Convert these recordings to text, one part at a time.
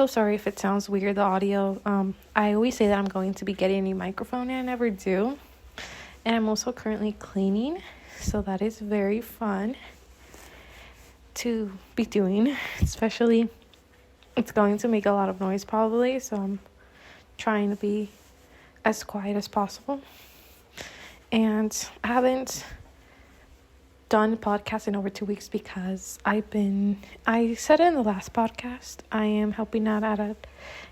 So sorry if it sounds weird, the audio. I always say that I'm going to be getting a new microphone, and I never do. And I'm also currently cleaning, so that is very fun to be doing, especially it's going to make a lot of noise probably, so I'm trying to be as quiet as possible. And I haven't done podcasts in over 2 weeks because I said it in the last podcast, I am helping out at an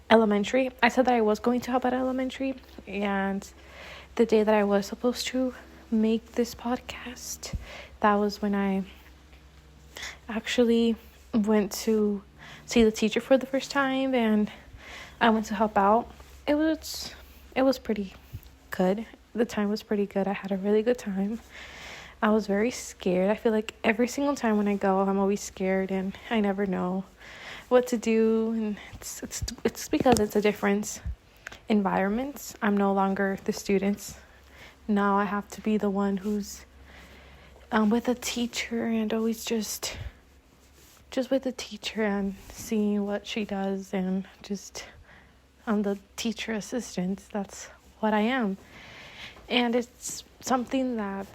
elementary. I said that I was going to help at elementary, and the day that I was supposed to make this podcast, that was when I actually went to see the teacher for the first time, and I went to help out. It was pretty good. The time was pretty good. I had a really good time. I was very scared. I feel like every single time when I go, I'm always scared, and I never know what to do. And it's because it's a different environment. I'm no longer the students. Now I have to be the one who's with a teacher, and always just with the teacher and seeing what she does, and just I'm the teacher assistant. That's what I am. And it's something that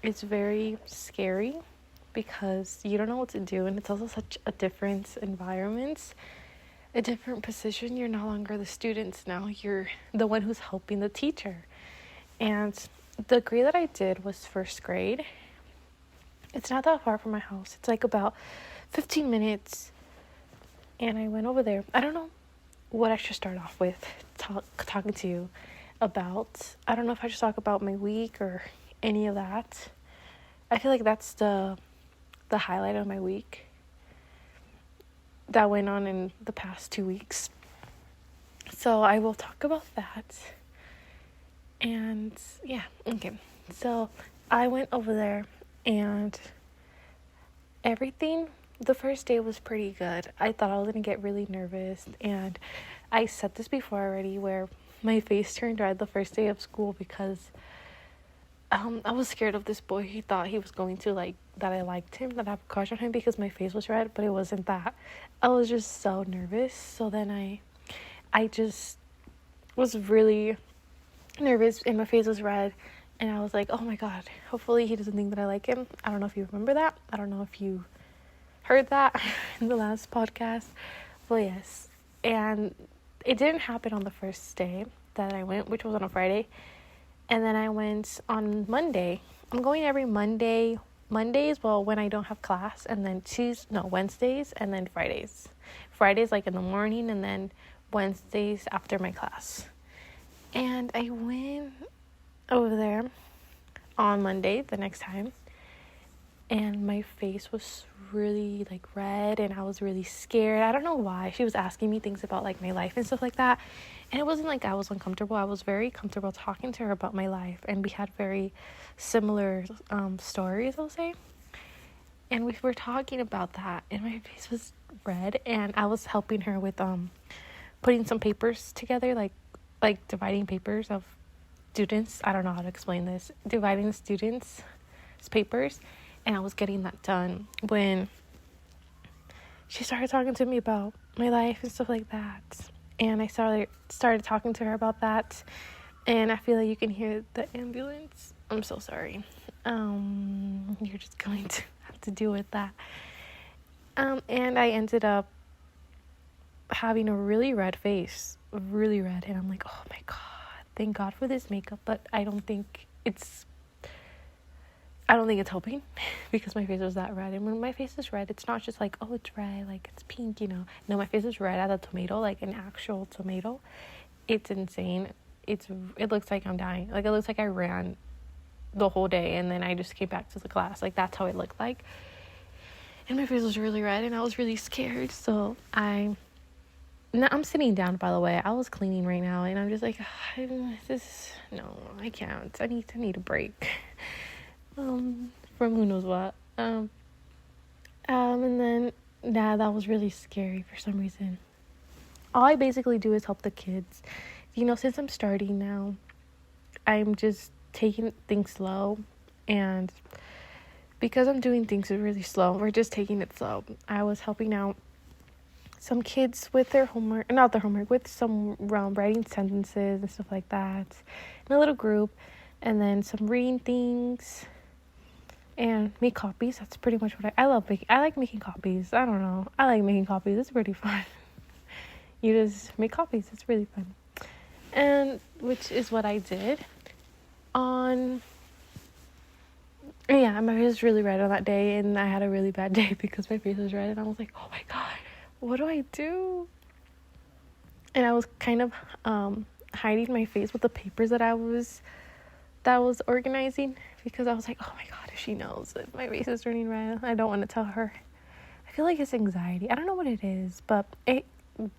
it's very scary because you don't know what to do, and it's also such a different environment, a different position. You're no longer the students now. You're the one who's helping the teacher. And the grade that I did was first grade. It's not that far from my house. It's like about 15 minutes. And I went over there. I don't know what I should start off with talking to you about. I don't know if I should talk about my week or any of that. I feel like that's the highlight of my week that went on in the past 2 weeks. So I will talk about that. And yeah, okay. So I went over there, and everything, the first day was pretty good. I thought I was going to get really nervous, and I said this before already, where my face turned red the first day of school because I was scared of this boy. He thought he was going to that I liked him, that I have a crush on him because my face was red, but it wasn't that. I was just so nervous. So then I just was really nervous, and my face was red, and I was like, oh my god, hopefully he doesn't think that I like him. I don't know if you remember that. I don't know if you heard that in the last podcast, but yes. And it didn't happen on the first day that I went, which was on a Friday. And then I went on Monday. I'm going every Mondays, well, when I don't have class, and then Wednesdays, and then Fridays. Fridays like in the morning, and then Wednesdays after my class. And I went over there on Monday, the next time, and my face was really red, and I was really scared. I don't know why. She was asking me things about my life and stuff like that, and it wasn't like I was uncomfortable. I was very comfortable talking to her about my life, and we had very similar stories, I'll say. And we were talking about that, and my face was red, and I was helping her with putting some papers together, like dividing papers of students. I don't know how to explain this. Dividing students' papers. And I was getting that done when she started talking to me about my life and stuff like that. And I started talking to her about that. And I feel like you can hear the ambulance. I'm so sorry. You're just going to have to deal with that. And I ended up having a really red face. Really red. And I'm like, oh my god. Thank God for this makeup. But I don't think it's helping because my face was that red. And when my face is red, it's not just oh, it's red, it's pink, No, my face is red as a tomato, an actual tomato. It's insane. It looks like I'm dying. It looks like I ran the whole day and then I just came back to the class. That's how it looked like. And my face was really red, and I was really scared. So I'm sitting down, by the way. I was cleaning right now, and I'm just no, I can't. I need a break. From who knows what. And then that was really scary for some reason. All I basically do is help the kids. Since I'm starting now, I'm just taking things slow, and because I'm doing things really slow, we're just taking it slow. I was helping out some kids with their homework, not their homework, with some writing sentences and stuff like that in a little group, and then some reading things and make copies. That's pretty much what I love making. I like making copies. I don't know. I like making copies. It's pretty fun. You just make copies. It's really fun. And which is what I did on. Yeah, my face was really red on that day, and I had a really bad day because my face was red, and I was like, oh my god, what do I do? And I was kind of hiding my face with the papers that I was organizing, because I was like, oh my god, if she knows that my face is turning red, I don't want to tell her. I feel like it's anxiety. I don't know what it is, but it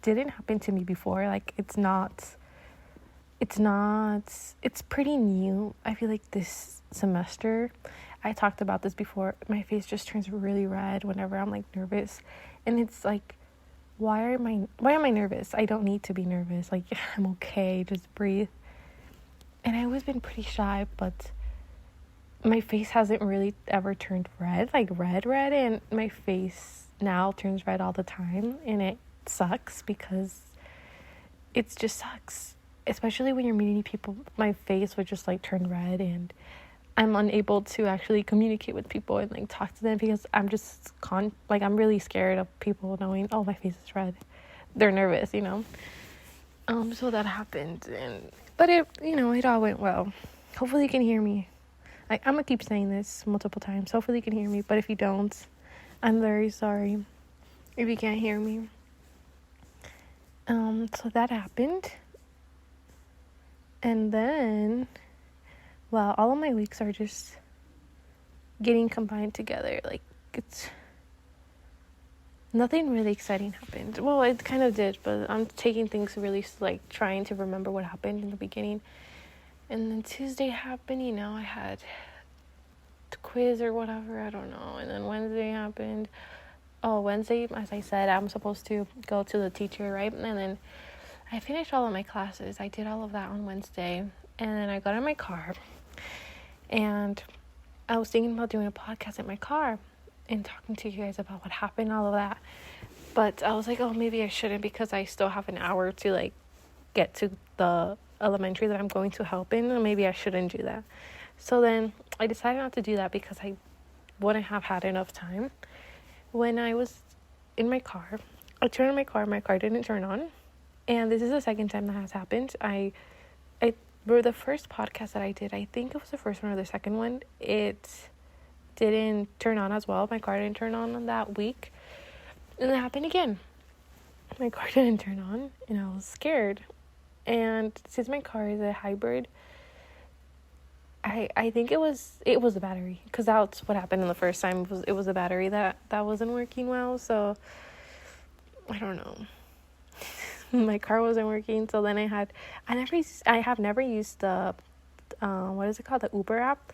didn't happen to me before. Like, it's pretty new. I feel like this semester, I talked about this before, my face just turns really red whenever I'm like nervous, and it's like, why am I nervous? I don't need to be nervous. Like, I'm okay, just breathe. And I've always been pretty shy, but my face hasn't really ever turned red, like red, and my face now turns red all the time, and it sucks because it just sucks. Especially when you're meeting people, my face would just like turn red, and I'm unable to actually communicate with people and like talk to them because I'm just I'm really scared of people knowing, oh, my face is red. They're nervous, you know. So that happened, but it all went well. Hopefully you can hear me. I'm gonna keep saying this multiple times. Hopefully you can hear me, but if you don't, I'm very sorry if you can't hear me. So that happened. And then, well, all of my weeks are just getting combined together. Like, it's nothing really exciting happened. Well, it kind of did, but I'm taking things really, like, trying to remember what happened in the beginning. And then Tuesday happened, I had the quiz or whatever, I don't know. And then Wednesday happened. Oh, Wednesday, as I said, I'm supposed to go to the teacher, right? And then I finished all of my classes. I did all of that on Wednesday. And then I got in my car. And I was thinking about doing a podcast in my car and talking to you guys about what happened, all of that. But I was like, oh, maybe I shouldn't, because I still have an hour to, like, get to the elementary that I'm going to help in. And maybe I shouldn't do that. So then I decided not to do that because I wouldn't have had enough time. When I was in my car, I turned on my car didn't turn on. And this is the second time that has happened. For the first podcast that I did, I think it was the first one or the second one, it didn't turn on as well. My car didn't turn on that week. And it happened again. My car didn't turn on, and I was scared. And since my car is a hybrid, I think it was the battery, because that's what happened in the first time. It was a battery that wasn't working well. So I don't know. My car wasn't working, so then I have never used the what is it called, the Uber app,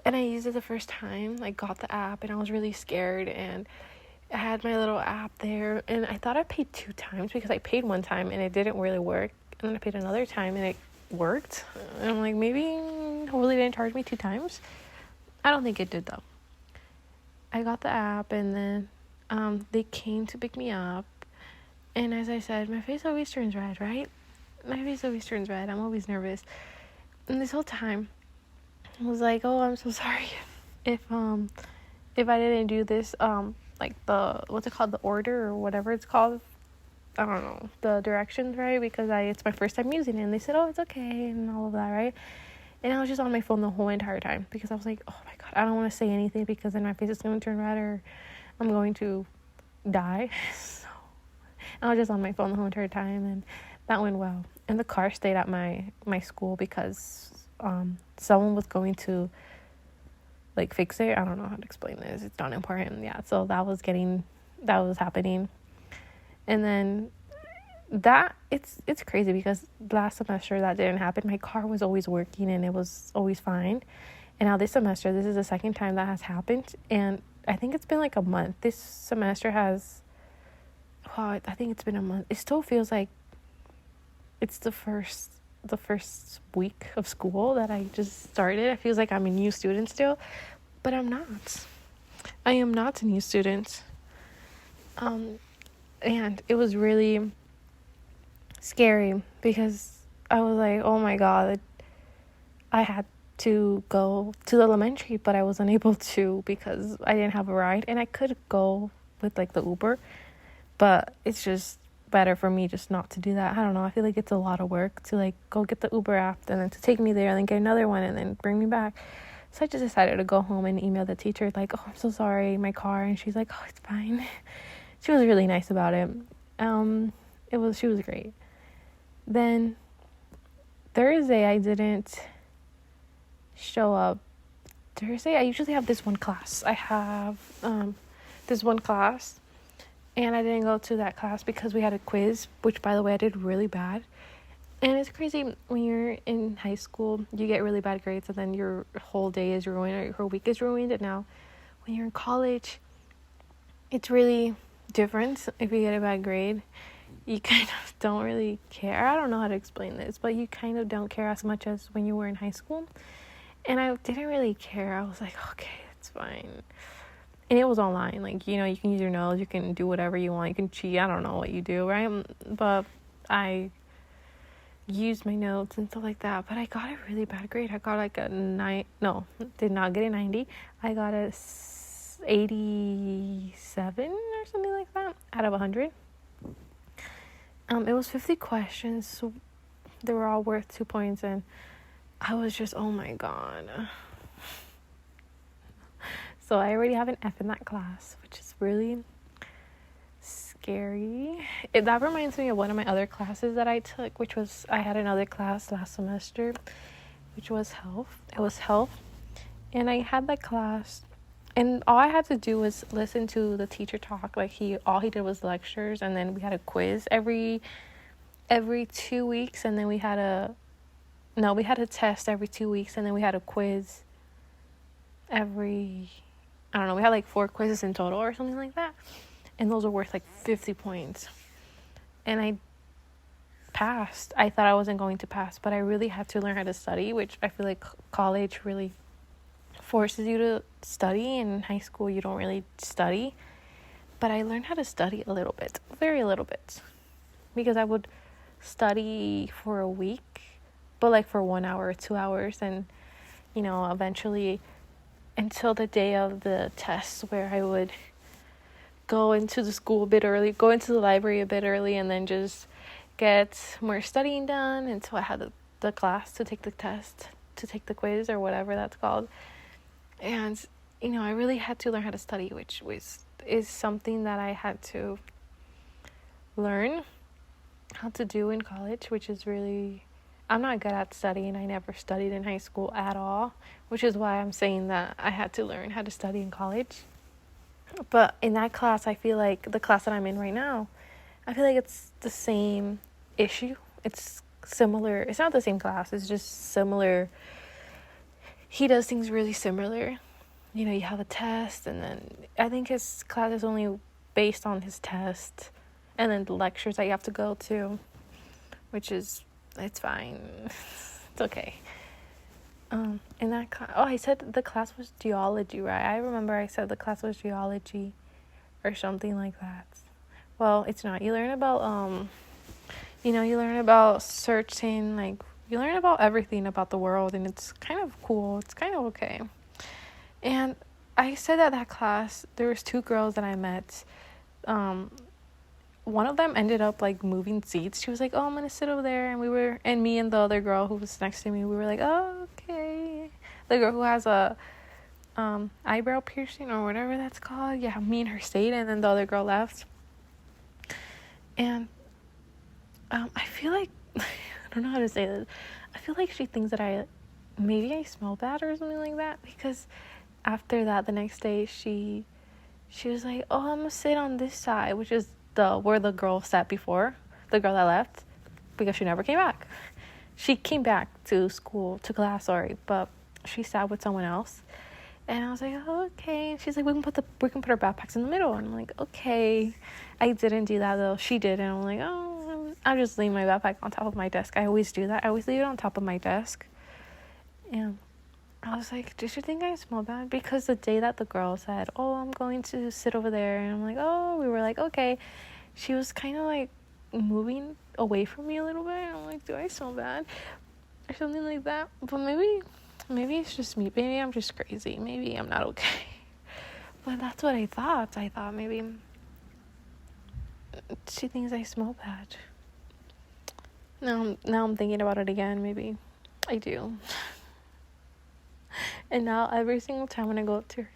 and I used it the first time. I got the app, and I was really scared, and I had my little app there, and I thought I paid 2 times, because I paid one time and it didn't really work, and then I paid another time and it worked, and I'm like, hopefully they didn't charge me 2 times. I don't think it did, though. I got the app, and then they came to pick me up. And as I said, my face always turns red, right? My face always turns red. I'm always nervous. And this whole time, I was like, oh, I'm so sorry if I didn't do this, like what's it called, the order or whatever it's called. I don't know, the directions, right? Because it's my first time using it. And they said, oh, it's okay, and all of that, right? And I was just on my phone the whole entire time, because I was like, oh my god, I don't want to say anything, because then my face is going to turn red, or I'm going to die. I was just on my phone the whole entire time, and that went well. And the car stayed at my school because someone was going to, like, fix it. I don't know how to explain this. It's not important. Yeah, so that was happening. And then it's crazy, because last semester that didn't happen. My car was always working, and it was always fine. And now this semester, this is the second time that has happened. And I think it's been like a month. This semester has... Wow, I think it's been a month. It still feels like it's the first week of school that I just started. It feels like I'm a new student still, but I'm not. I am not a new student. And it was really scary because I was like, oh my God, I had to go to the elementary, but I wasn't able to because I didn't have a ride. And I could go with like the Uber, but it's just better for me just not to do that. I don't know. I feel like it's a lot of work to like go get the Uber app and then to take me there and then get another one and then bring me back. So I just decided to go home and email the teacher like, oh, I'm so sorry, my car. And she's like, oh, it's fine. She was really nice about it. She was great. Then Thursday I didn't show up. Thursday I usually have this one class. I have this one class, and I didn't go to that class because we had a quiz, which by the way I did really bad. And it's crazy when you're in high school, you get really bad grades and then your whole day is ruined or your whole week is ruined. And now when you're in college, it's really different. If you get a bad grade, you kind of don't really care. I don't know how to explain this, but you kind of don't care as much as when you were in high school. And I didn't really care. I was like, okay, it's fine. And it was online. Like, you know, you can use your nose. You can do whatever you want. You can cheat. I don't know what you do, right? But I used my notes and stuff like that. But I got a really bad grade. I got like a 9. No, did not get a 90. I got a 87 or something like that out of 100. It was 50 questions. So they were all worth 2 points. And I was just, oh my God. So I already have an F in that class, which is really scary. That reminds me of one of my other classes that I took, which was, I had another class last semester, which was health. It was health. And I had that class, and all I had to do was listen to the teacher talk. Like all he did was lectures, and then we had a quiz every 2 weeks, and then we had a test every 2 weeks, and then we had a quiz every, I don't know, we had like 4 quizzes in total or something like that. And those were worth like 50 points. And I passed. I thought I wasn't going to pass, but I really had to learn how to study, which I feel like college really forces you to study. In high school, you don't really study. But I learned how to study a little bit, very little bit. Because I would study for a week, but like for 1 hour or 2 hours. And, you know, eventually until the day of the test where I would go into the school a bit early, go into the library a bit early, and then just get more studying done until I had the class to take the test, to take the quiz or whatever that's called. And, you know, I really had to learn how to study, which is something that I had to learn how to do in college, which is really, I'm not good at studying. I never studied in high school at all, which is why I'm saying that I had to learn how to study in college. But in that class, I feel like the class that I'm in right now, I feel like it's the same issue. It's similar. It's not the same class. It's just similar. He does things really similar. You know, you have a test, and then I think his class is only based on his test, and then the lectures that you have to go to, which is, it's fine. It's okay. In that class, I said the class was geology, right? I remember I said the class was geology or something like that. Well, it's not. You learn about, you learn about searching, like, you learn about everything about the world, and it's kind of cool. It's kind of okay. And I said that class, there was 2 girls that I met. One of them ended up like moving seats. She was like, oh, I'm gonna sit over there, and me and the other girl who was next to me, we were like, oh, okay. The girl who has a eyebrow piercing or whatever that's called, yeah, me and her stayed, and then the other girl left. And I feel like I don't know how to say this. I feel like she thinks that maybe I smell bad or something like that, because after that, the next day, she was like, oh, I'm gonna sit on this side, which is where the girl sat before, the girl that left, because she never came back. She came back to class, but she sat with someone else. And I was like, oh, okay. And she's like, we can put our backpacks in the middle. And I'm like, okay. I didn't do that though. She did, and I'm like, oh, I'll just leave my backpack on top of my desk. I always do that. I always leave it on top of my desk. And I was like, did you think I smell bad? Because the day that the girl said, oh, I'm going to sit over there, and I'm like, oh, we were like, okay. she was kind of like moving away from me a little bit. And I'm like, do I smell bad? Or something like that. But maybe it's just me. Maybe I'm just crazy. Maybe I'm not okay. But that's what I thought. I thought maybe she thinks I smell bad. Now I'm thinking about it again. Maybe I do. And now every single time when I go to her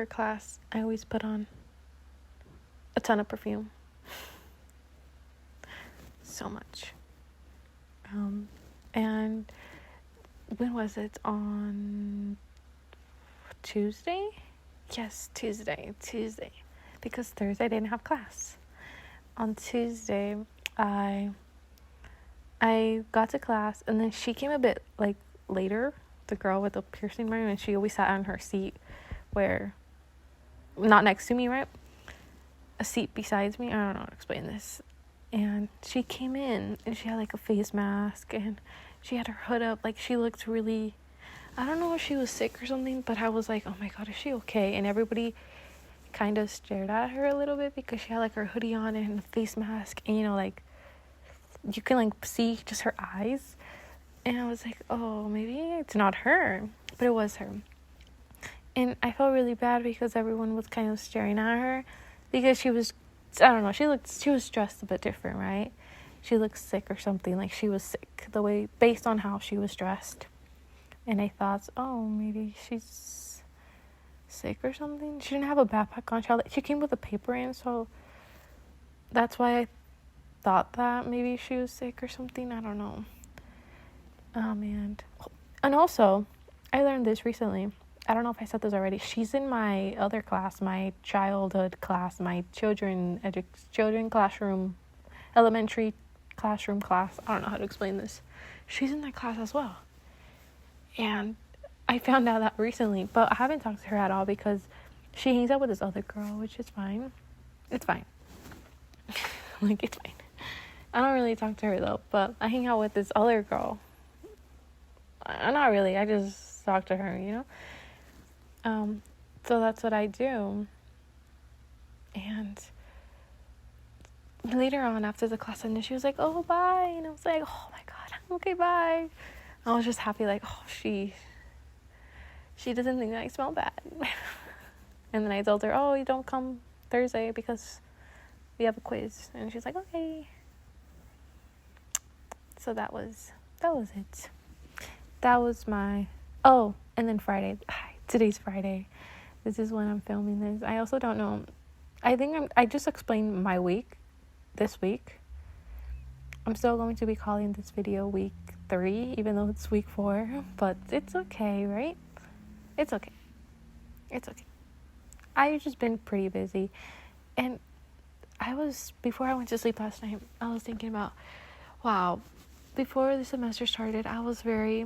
class, I always put on a ton of perfume. So much. And when was it? On Tuesday? Yes, Tuesday. Because Thursday I didn't have class. On Tuesday, I got to class, and then she came a bit like later, the girl with the piercing ring, and she always sat on her seat where, not next to me, right? A seat besides me. I don't know how to explain this. And she came in, and she had like a face mask, and she had her hood up. Like, she looked really, I don't know if she was sick or something, but I was like, oh my god, is she okay? And everybody kind of stared at her a little bit because she had like her hoodie on and a face mask, and like you can like see just her eyes. And I was like, oh, maybe it's not her, but it was her. And I felt really bad because everyone was kind of staring at her because she was, I don't know, she was dressed a bit different, right? She looked sick or something, like she was sick, the way, based on how she was dressed. And I thought, oh, maybe she's sick or something. She didn't have a backpack on. She came with a paper in, so that's why I thought that maybe she was sick or something. I don't know. And also, I learned this recently. I don't know if I said this already. She's in my other class, my childhood class, my children classroom, elementary classroom class. I don't know how to explain this. She's in that class as well. And I found out that recently, but I haven't talked to her at all because she hangs out with this other girl, which is fine. It's fine. Like, it's fine. I don't really talk to her though, but I hang out with this other girl. Not really, I just talk to her, So that's what I do. And later on, after the class ended, she was like, oh, bye. And I was like, oh my god, okay, bye. I was just happy, like, oh, she doesn't think that I smell bad. And then I told her, oh, you don't come Thursday because we have a quiz. And she's like, okay. So that was it. That was my, oh, and then Friday. Today's Friday. This is when I'm filming this. I also don't know. I just explained my week, this week. I'm still going to be calling this video week 3, even though it's week 4. But it's okay, right? It's okay. I've just been pretty busy. And before I went to sleep last night, I was thinking about, wow, before the semester started, I was very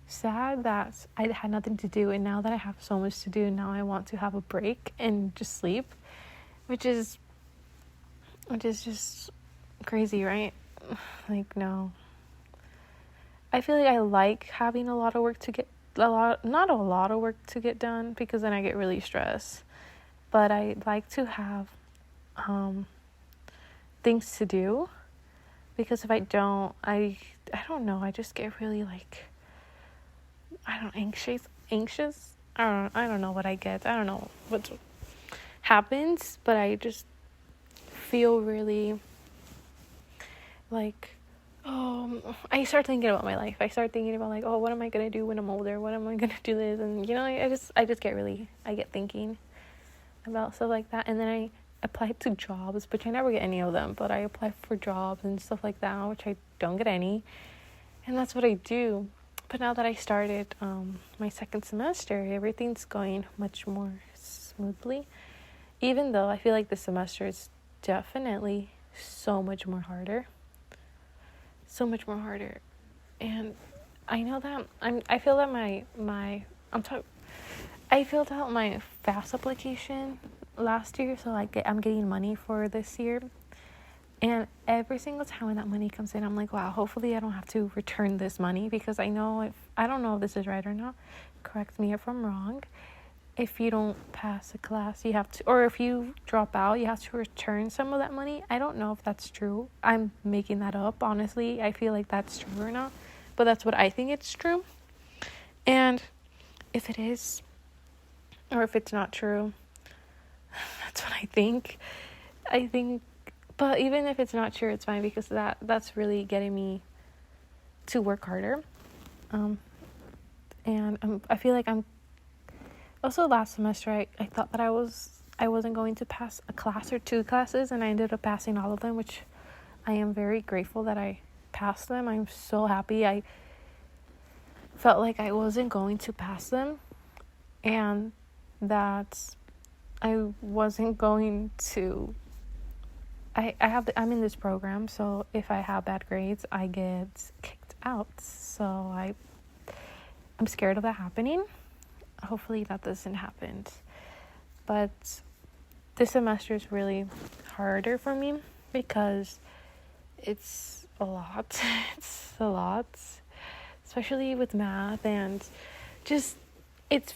sad that I had nothing to do, and now that I have so much to do, now I want to have a break and just sleep, which is just crazy, right? Like, no, I feel like I like having not a lot of work to get done, because then I get really stressed, but I like to have things to do, because if I don't, I don't know, I just get really like, anxious. I don't know what I get. I don't know what happens, but I just feel really like, I start thinking about my life. I start thinking about like, oh, what am I gonna do when I'm older? What am I gonna do this? And I just get thinking about stuff like that. And then I apply to jobs, which I never get any of them, but I apply for jobs and stuff like that, which I don't get any. And that's what I do. But now that I started my second semester, everything's going much more smoothly. Even though I feel like this semester is definitely so much more harder. And I know that I feel that I filled out my FAFSA application last year, so I'm getting money for this year. And every single time when that money comes in, I'm like, wow, hopefully I don't have to return this money, because I don't know if this is right or not. Correct me if I'm wrong. if you don't pass a class, you have to, or if you drop out, you have to return some of that money. I don't know if that's true. I'm making that up, honestly. I feel like that's true or not, but that's what I think it's true. And if it is, or if it's not true, that's what I think. But even if it's not true, it's fine, because that's really getting me to work harder. And I feel like I'm also, last semester I thought that I wasn't going to pass a class or two classes, and I ended up passing all of them, which I am very grateful that I passed them. I'm so happy. I felt like I wasn't going to pass them, and that I wasn't going to. I'm in this program, so if I have bad grades, I get kicked out. So I'm scared of that happening. Hopefully that doesn't happen. But this semester is really harder for me because it's a lot. It's a lot, especially with math, and just it's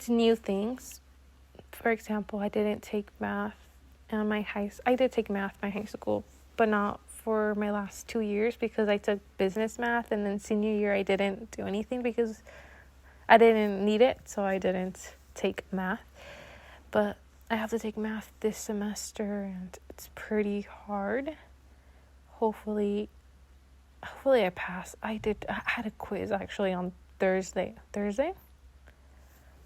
new things. For example, I didn't take math in I did take math in my high school, but not for my last 2 years, because I took business math, and then senior year I didn't do anything because I didn't need it, so I didn't take math. But I have to take math this semester, and it's pretty hard. Hopefully I pass. I had a quiz actually on Wednesday.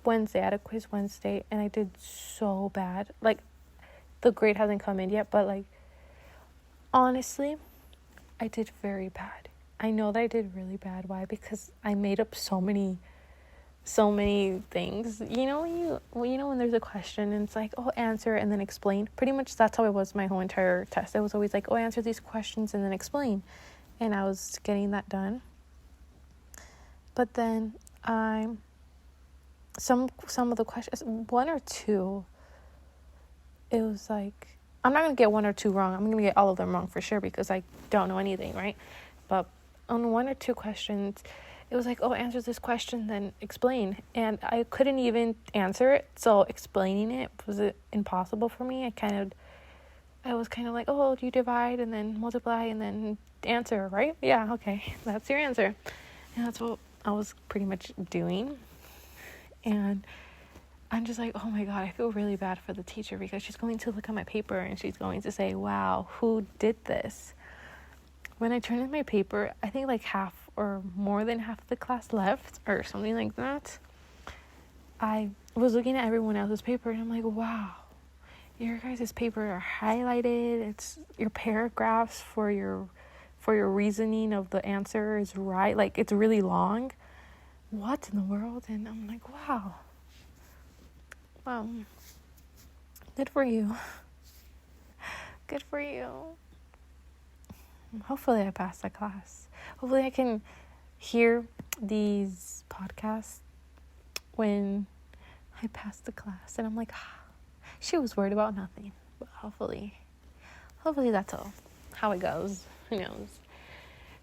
I had a quiz Wednesday, and I did so bad. Like, the grade hasn't come in yet, but like, honestly, I did very bad. I know that I did really bad. Why? Because I made up so many things. You know when there's a question and it's like, oh, answer and then explain. Pretty much that's how it was my whole entire test. It was always like, oh, answer these questions and then explain. And I was getting that done. But then some of the questions, one or two, it was like, I'm not going to get one or two wrong. I'm going to get all of them wrong for sure, because I don't know anything, right? But on one or two questions, it was like, oh, answer this question, then explain. And I couldn't even answer it. So explaining it was impossible for me. I was kind of like, oh, you divide and then multiply and then answer, right? Yeah, okay. That's your answer. And that's what I was pretty much doing. And I'm just like, oh my God, I feel really bad for the teacher, because she's going to look at my paper and she's going to say, wow, who did this? When I turned in my paper, I think like half or more than half of the class left or something like that. I was looking at everyone else's paper and I'm like, wow, your guys' paper are highlighted. It's your paragraphs for your reasoning of the answer is right. Like, it's really long. What in the world? And I'm like, wow, good for you. Good for you. Hopefully I pass the class. Hopefully I can hear these podcasts when I pass the class and I'm like, she was worried about nothing. But hopefully that's all how it goes. Who knows?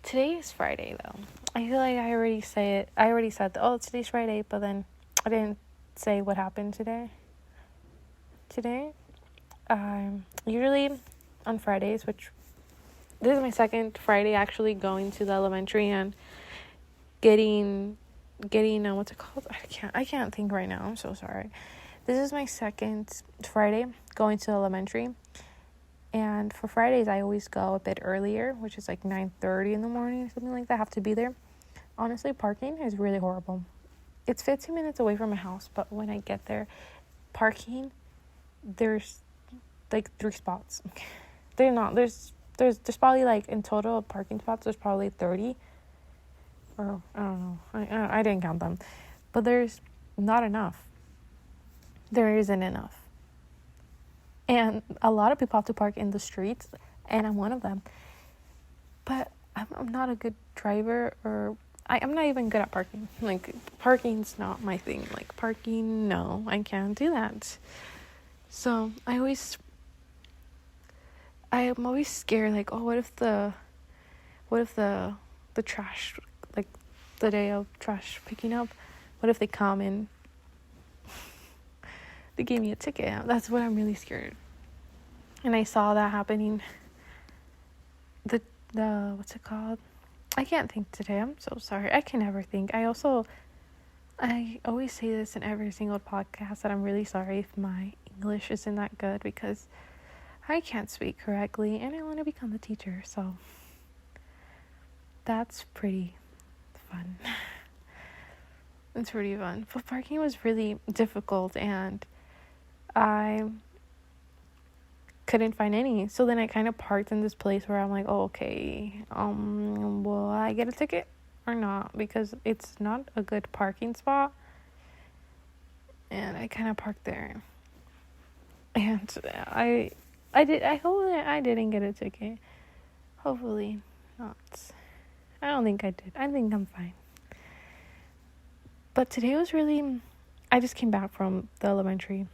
Today is Friday though. I feel like I already said that, oh, today's Friday, but then I didn't say what happened today. Usually on Fridays, which this is my second Friday actually going to the elementary and getting what's it called? I can't think right now. I'm so sorry. This is my second Friday going to elementary. And for Fridays, I always go a bit earlier, which is like 9:30 in the morning or something like that. I have to be there. Honestly, parking is really horrible. It's 15 minutes away from my house, but when I get there, parking, there's like 3 spots. There's probably like in total parking spots, there's probably 30. Or I don't know. I didn't count them. But there's not enough. There isn't enough. And a lot of people have to park in the streets, and I'm one of them. But I'm not a good driver, or I'm not even good at parking. Like, parking's not my thing. Like, parking, no, I can't do that. So I'm always scared, like, oh, what if the trash, like, the day of trash picking up, What if they come and they gave me a ticket? That's what I'm really scared. And I saw that happening. The what's it called? I can't think today. I'm so sorry. I can never think. I always say this in every single podcast that I'm really sorry if my English isn't that good, because I can't speak correctly and I want to become a teacher. So that's pretty fun. It's pretty fun. But parking was really difficult and I couldn't find any. So then I kind of parked in this place where I'm like, oh, okay, will I get a ticket or not? Because it's not a good parking spot. And I kind of parked there. And I hope that I didn't get a ticket. Hopefully not. I don't think I did. I think I'm fine. But today was really, I just came back from the elementary.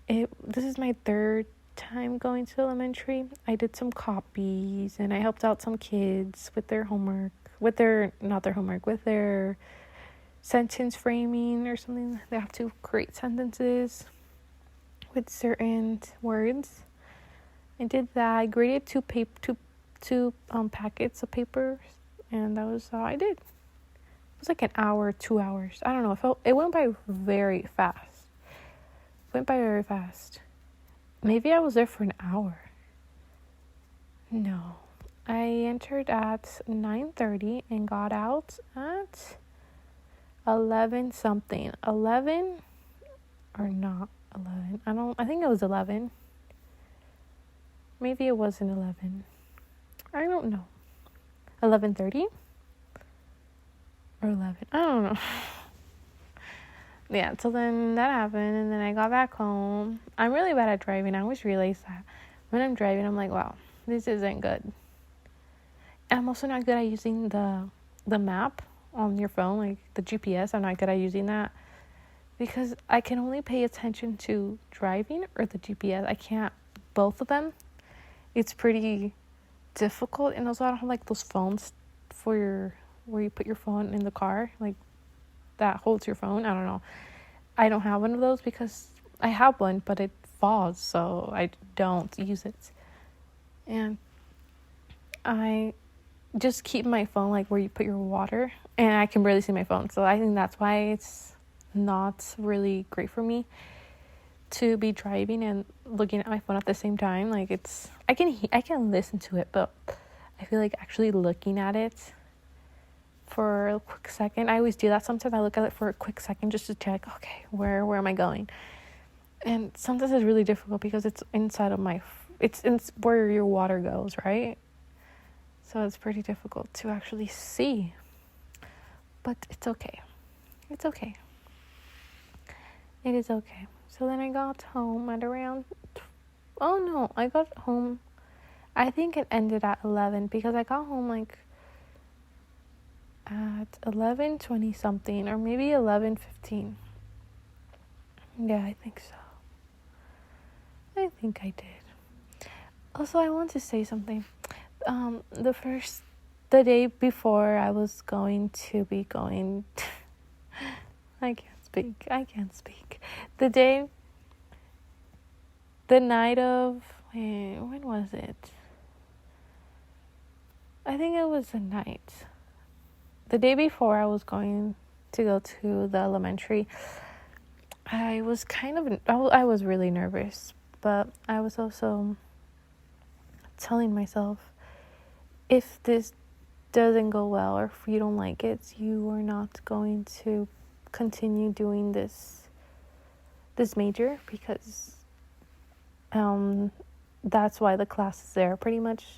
This is my third time going to elementary. I did some copies and I helped out some kids with their homework, with their sentence framing or something. They have to create sentences with certain words. I did that. I graded two packets of papers, and that was all I did. It was like an hour, 2 hours. I don't know. It went by very fast. Maybe I was there for an hour. No. I entered at 9:30 and got out at 11 something. 11 or not 11. I think it was 11. Maybe it wasn't 11. I don't know. 11:30 or 11. I don't know. Yeah, so then that happened, and then I got back home. I'm really bad at driving. I always realize that. When I'm driving, I'm like, wow, this isn't good. And I'm also not good at using the map on your phone, like the GPS. I'm not good at using that because I can only pay attention to driving or the GPS. I can't both of them. It's pretty difficult, and also I don't have like those phones where you put your phone in the car, like that holds your phone. I don't know. I don't have one of those because I have one, but it falls, so I don't use it. And I just keep my phone like where you put your water, and I can barely see my phone. So I think that's why it's not really great for me to be driving and looking at my phone at the same time. Like I can listen to it, but I feel like actually looking at it for a quick second. I always do that. Sometimes I look at it for a quick second just to check, okay, where am I going? And sometimes it's really difficult because it's inside of it's where your water goes, right? So it's pretty difficult to actually see. But it's okay. It's okay. It is okay. So then I got home at around, I got home, I think it ended at 11 because I got home like at 11:20 something, or maybe 11:15. Yeah, I think so. I think I did. Also, I want to say something. The day before I was going to be going, I can't speak. The night of, when was it? I think it was the night. The day before I was going to go to the elementary, I was I was really nervous, but I was also telling myself, if this doesn't go well or if you don't like it, you are not going to continue doing this major, because that's why the class is there, pretty much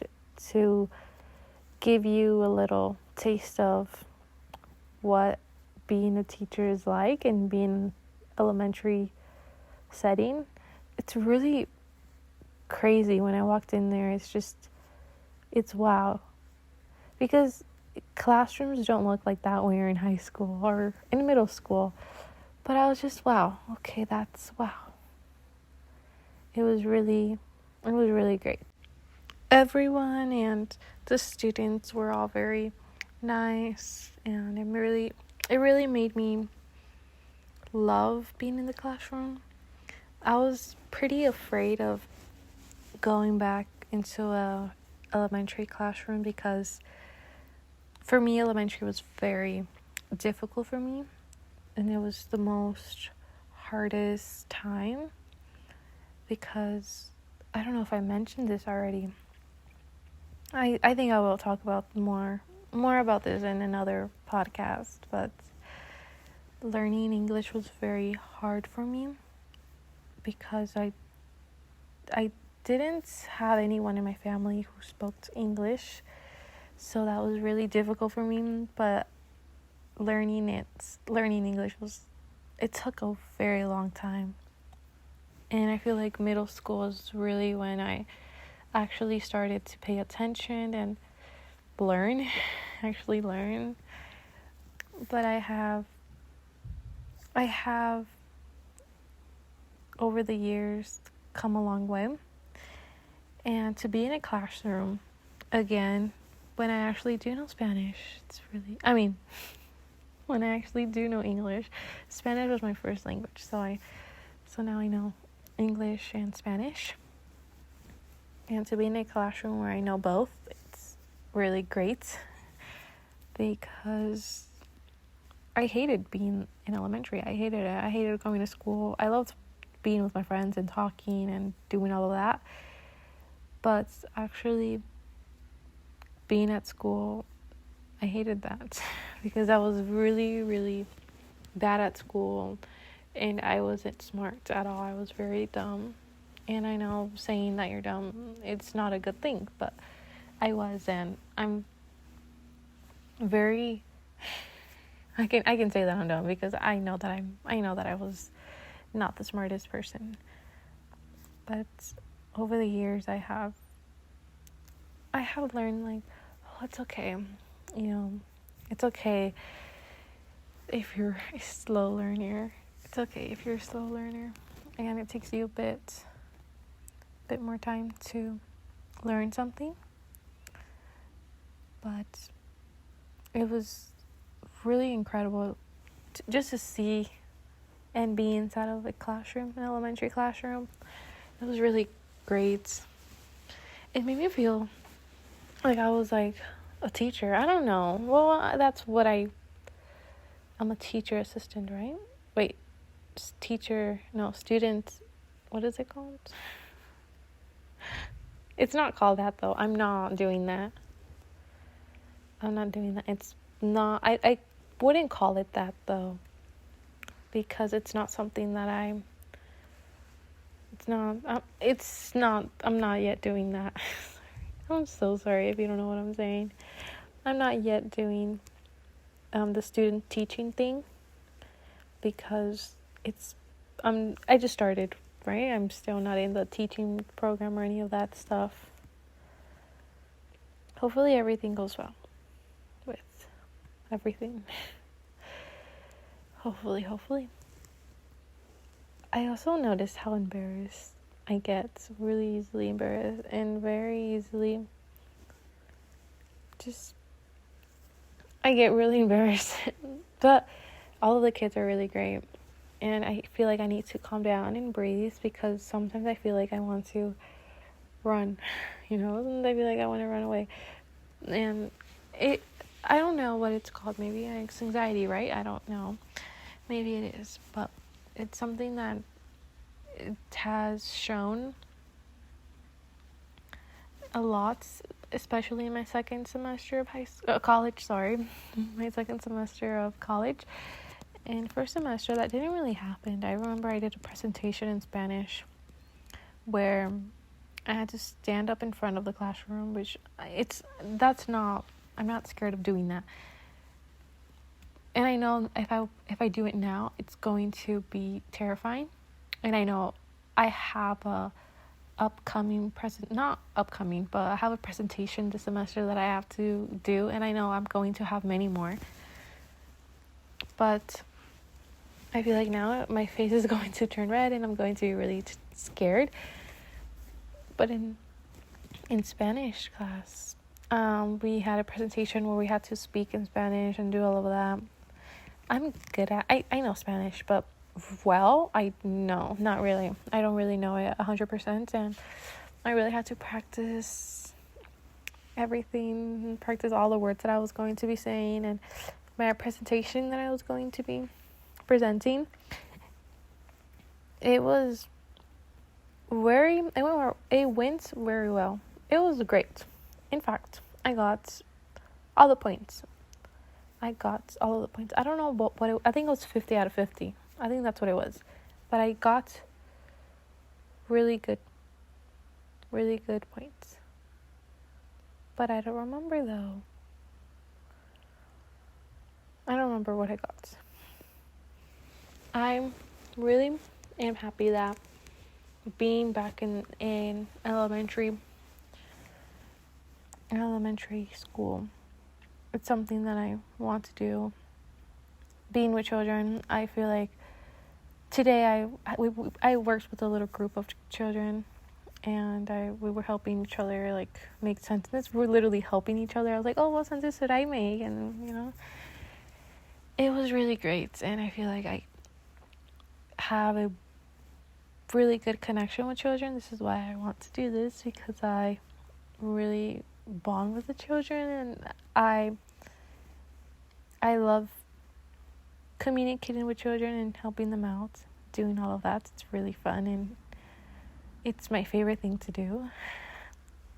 to give you a little taste of what being a teacher is like and being elementary setting. It's really crazy. When I walked in there, it's wow, because classrooms don't look like that when you're in high school or in middle school. But I was just, wow, okay, that's wow. It was really great. Everyone and the students were all very nice, and I'm really it really made me love being in the classroom. I was pretty afraid of going back into a elementary classroom because for me elementary was very difficult for me, and it was the most hardest time because I don't know if I mentioned this already. I think I will talk about more about this in another podcast, but learning English was very hard for me because I didn't have anyone in my family who spoke English, so that was really difficult for me. But learning English it took a very long time, and I feel like middle school is really when I actually started to pay attention and actually learn. But I have over the years come a long way, and to be in a classroom again when I actually do know Spanish, when I actually do know English. Spanish was my first language, so now I know English and Spanish. And to be in a classroom where I know both, it's really great because I hated being in elementary. I hated it. I hated going to school. I loved being with my friends and talking and doing all of that. But actually being at school, I hated that because I was really, really bad at school and I wasn't smart at all. I was very dumb. And I know saying that you're dumb, it's not a good thing, but I was, and I'm very I can say that I'm dumb because I know that I was not the smartest person. But over the years I have learned, like, oh, it's okay. It's okay if you're a slow learner. It's okay if you're a slow learner and it takes you a bit more time to learn something. But it was really incredible just to see and be inside of a classroom, an elementary classroom. It was really great. It made me feel like I was like a teacher. I don't know. Well, that's what I'm a teacher assistant, right? Wait, student, what is it called? It's not called that though. I'm not doing that. It's not, I wouldn't call it that though, because it's not something that I'm not yet doing that. I'm so sorry if you don't know what I'm saying. I'm not yet doing the student teaching thing because I just started, right? I'm still not in the teaching program or any of that stuff. Hopefully everything goes well with everything. Hopefully. I also noticed how embarrassed I get, really easily embarrassed and very easily I get really embarrassed. But all of the kids are really great, and I feel like I need to calm down and breathe because sometimes I feel like I want to run, and I feel like I want to run away. And I don't know what it's called. Maybe it's anxiety, right? I don't know. Maybe it is, but it's something that it has shown a lot, especially in my second semester of college. My second semester of college. In first semester, that didn't really happen. I remember I did a presentation in Spanish where I had to stand up in front of the classroom, which I'm not scared of doing that. And I know if I do it now, it's going to be terrifying. And I know I have I have a presentation this semester that I have to do, and I know I'm going to have many more. But I feel like now my face is going to turn red and I'm going to be really scared. But in Spanish class, we had a presentation where we had to speak in Spanish and do all of that. I'm good at, I know Spanish, but well, no, not really. I don't really know it 100%, and I really had to practice everything, practice all the words that I was going to be saying, and my presentation that I was going to be presenting. It was it went very well. It was great. In fact, I got all the points. I don't know what I think it was 50 out of 50. I think that's what it was. But I got really good points. But I don't remember though. I don't remember what I got. I really am happy that being back in elementary school, it's something that I want to do. Being with children, I feel like today I worked with a little group of children, and we were helping each other like make sentences. We're literally helping each other. I was like, oh, what sentence did I make? And it was really great, and I feel like I have a really good connection with children. This is why I want to do this, because I really bond with the children, and I love communicating with children and helping them out, doing all of that. It's really fun, and it's my favorite thing to do,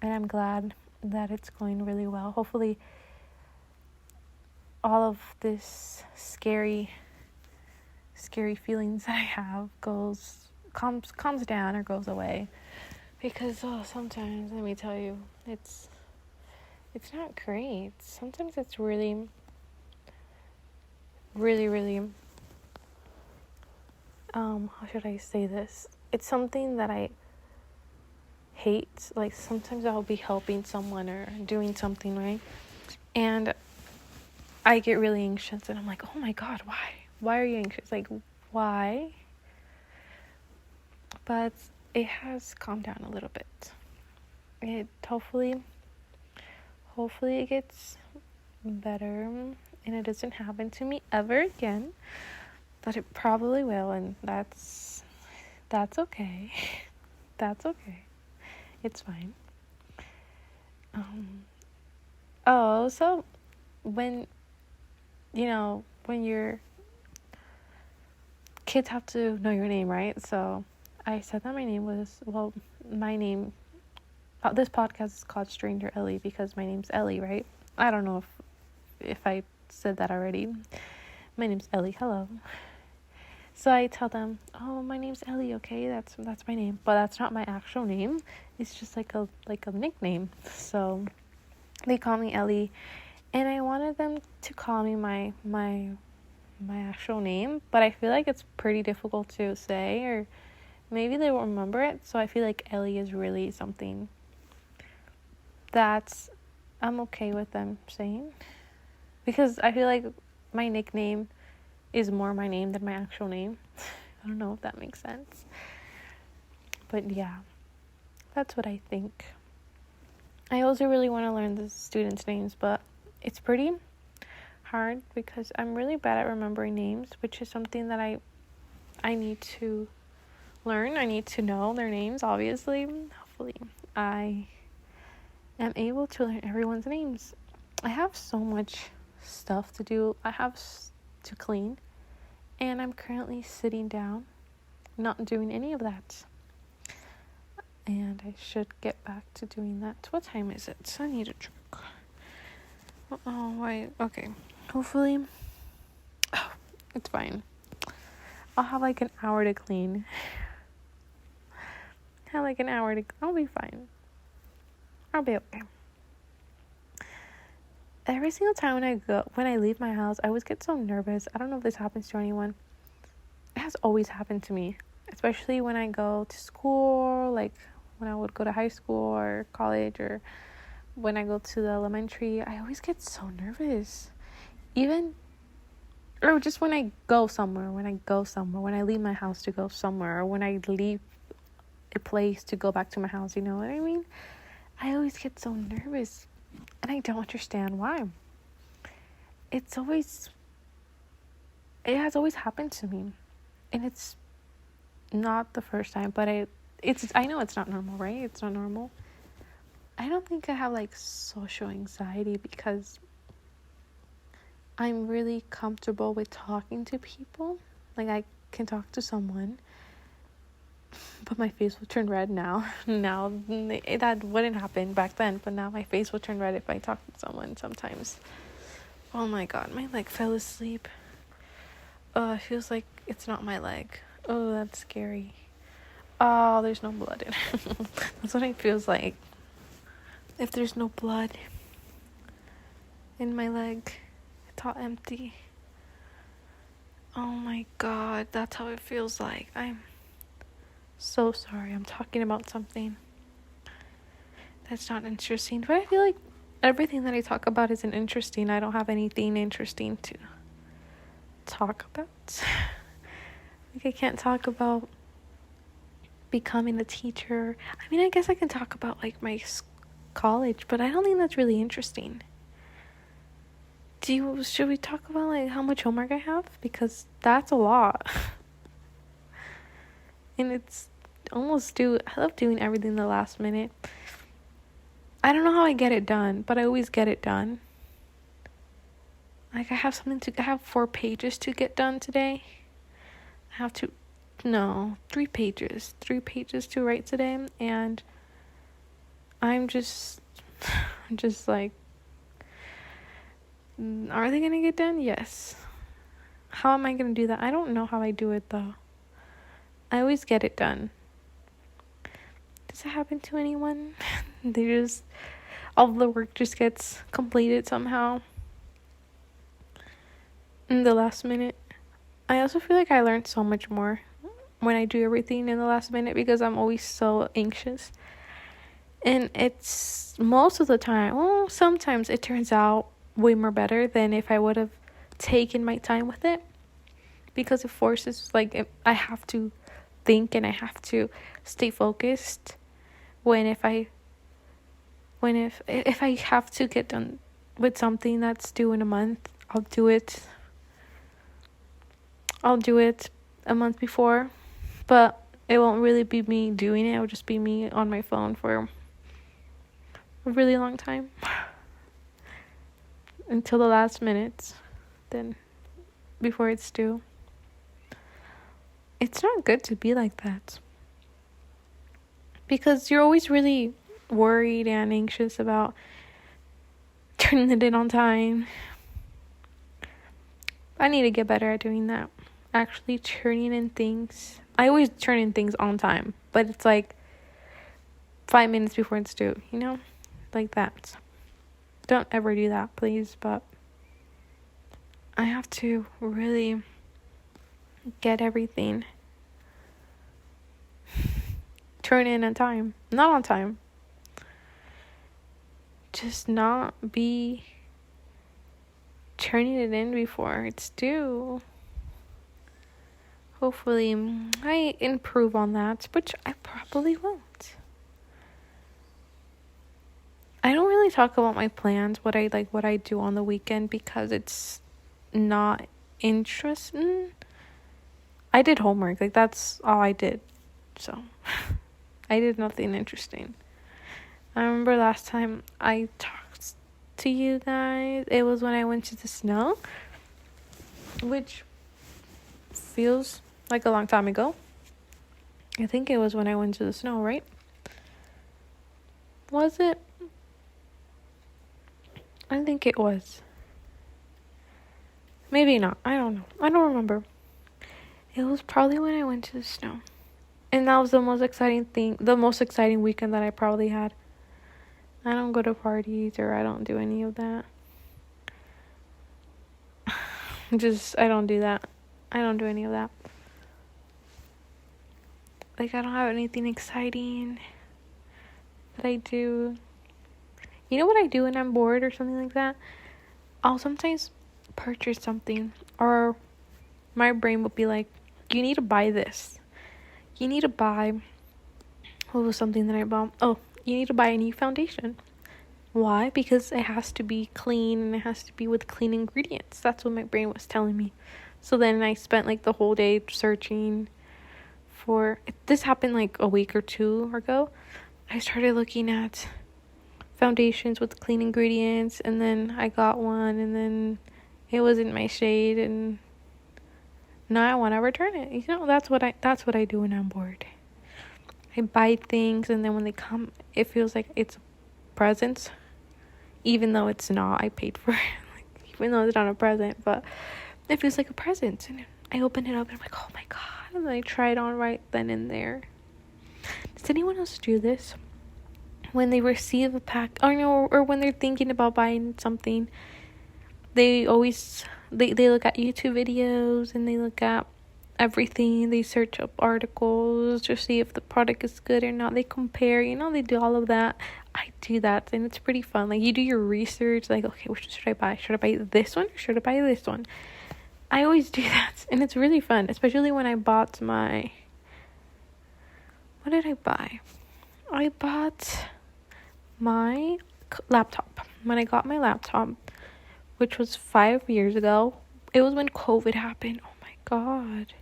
and I'm glad that it's going really well. Hopefully all of this scary feelings that I have calms down or goes away, because sometimes, let me tell you, it's not great. Sometimes it's really how should I say this? It's something that I hate. Like, sometimes I'll be helping someone or doing something, right? And I get really anxious, and I'm like, oh my God, why? Why are you anxious? Like, why? But it has calmed down a little bit. It hopefully it gets better, and it doesn't happen to me ever again. But it probably will, and that's okay. That's okay. It's fine. So when your kids have to know your name, right? So I said that my name, this podcast is called Strangerely because my name's Ellie, right? I don't know if I said that already. My name's Ellie. Hello. So I tell them, oh, my name's Ellie, okay? That's my name. But that's not my actual name. It's just like a nickname. So they call me Ellie, and I wanted them to call me my actual name, but I feel like it's pretty difficult to say, or maybe they won't remember it. So I feel like Ellie is really something that I'm okay with them saying, because I feel like my nickname is more my name than my actual name. I don't know if that makes sense, but yeah, that's what I think. I also really want to learn the students' names, but it's pretty hard because I'm really bad at remembering names, which is something that I need to learn. I need to know their names, obviously. Hopefully I am able to learn everyone's names. I have so much stuff to do. I have to clean, and I'm currently sitting down, not doing any of that. And I should get back to doing that. What time is it? I need a drink. Oh, wait. Okay. Hopefully, it's fine. I'll have like an hour to clean. I'll be fine. I'll be okay. Every single time when I leave my house, I always get so nervous. I don't know if this happens to anyone. It has always happened to me, especially when I go to school, like when I would go to high school or college, or when I go to the elementary. I always get so nervous. Or just when I go somewhere, when I leave my house to go somewhere, or when I leave a place to go back to my house, you know what I mean? I always get so nervous, and I don't understand why. It's always it has always happened to me. And it's not the first time, but I know it's not normal, right? It's not normal. I don't think I have like social anxiety because I'm really comfortable with talking to people. Like, I can talk to someone, but my face will turn red now. Now, that wouldn't happen back then, but now my face will turn red if I talk to someone sometimes. Oh my god, my leg fell asleep. It feels like it's not my leg. Oh, that's scary. Oh, there's no blood in it. That's what it feels like. If there's no blood in my leg, it's all empty. Oh my god, that's how it feels like. I'm so sorry. I'm talking about something that's not interesting, but I feel like everything that I talk about isn't interesting. I don't have anything interesting to talk about. Like, I can't talk about becoming a teacher. I mean, I guess I can talk about like my college, but I don't think that's really interesting. Should we talk about like how much homework I have? Because that's a lot. And it's almost due. I love doing everything the last minute. I don't know how I get it done, but I always get it done. Like, I have 4 pages to get done today. I have 3 pages. 3 pages to write today, and I'm just like, are they gonna get done? Yes. How am I gonna do that? I don't know how I do it though. I always get it done. Does it happen to anyone? All the work just gets completed somehow in the last minute. I also feel like I learned so much more when I do everything in the last minute because I'm always so anxious. And it's most of the time, well, sometimes it turns out way more better than if I would have taken my time with it, because it forces, like, I have to think and I have to stay focused if I have to get done with something that's due in a month. I'll do it a month before, but it won't really be me doing it. It'll just be me on my phone for a really long time until the last minute, then before it's due. It's not good to be like that because you're always really worried and anxious about turning it in on time. I need to get better at doing that. Actually turning in things. I always turn in things on time, but it's like 5 minutes before it's due, like that. Don't ever do that, please. But I have to really get everything turn in on time. Not on time. Just not be turning it in before it's due. Hopefully I improve on that, which I probably won't. I don't really talk about my plans, what I do on the weekend, because it's not interesting. I did homework, like that's all I did. So I did nothing interesting. I remember last time I talked to you guys, it was when I went to the snow, which feels like a long time ago. I think it was when I went to the snow, right? Was it? I think it was. Maybe not. I don't know. I don't remember. It was probably when I went to the snow. And that was the most exciting weekend that I probably had. I don't go to parties or I don't do any of that. I don't do that. I don't do any of that. Like, I don't have anything exciting that I do. You know what I do when I'm bored or something like that? I'll sometimes purchase something, or my brain will be like, you need to buy this. You need to buy, what was something that I bought? Oh, you need to buy a new foundation. Why? Because it has to be clean and it has to be with clean ingredients. That's what my brain was telling me. So then I spent like the whole day searching for, this happened like a week or two ago. I started looking at foundations with clean ingredients, and then I got one, and then it wasn't my shade, and now I want to return it. You know, that's what I do when I'm bored. I buy things, and then when they come, it feels like it's a present, even though it's not. I paid for it, like, even though it's not a present, but it feels like a present. And I open it up, and I'm like, oh my god, and then I try it on right then and there. Does anyone else do this? When they receive a pack, or when they're thinking about buying something, they always they look at YouTube videos, and they look at everything. They search up articles to see if the product is good or not. They compare, they do all of that. I do that, and it's pretty fun. Like, you do your research, like, okay, which should I buy? Should I buy this one or should I buy this one? I always do that, and it's really fun, especially when I bought what did I buy? I bought my laptop. When I got my laptop, which was 5 years ago, it was when COVID happened. Oh my god.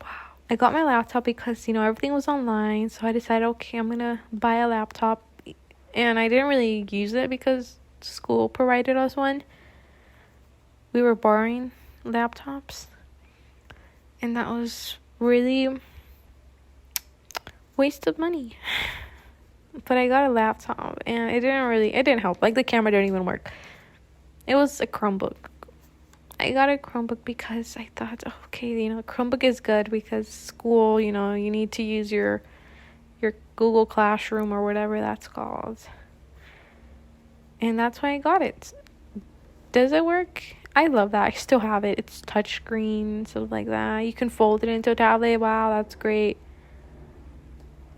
Wow. I got my laptop because, everything was online, so I decided, okay, I'm gonna buy a laptop, and I didn't really use it because school provided us one. We were borrowing laptops, and that was really waste of money. But I got a laptop, and it didn't help. Like, the camera didn't even work. It was a Chromebook. I got a Chromebook because I thought, okay, Chromebook is good because school, you need to use your Google Classroom or whatever that's called. And that's why I got it. Does it work? I love that. I still have it. It's touchscreen, stuff like that. You can fold it into a tablet. Wow, that's great.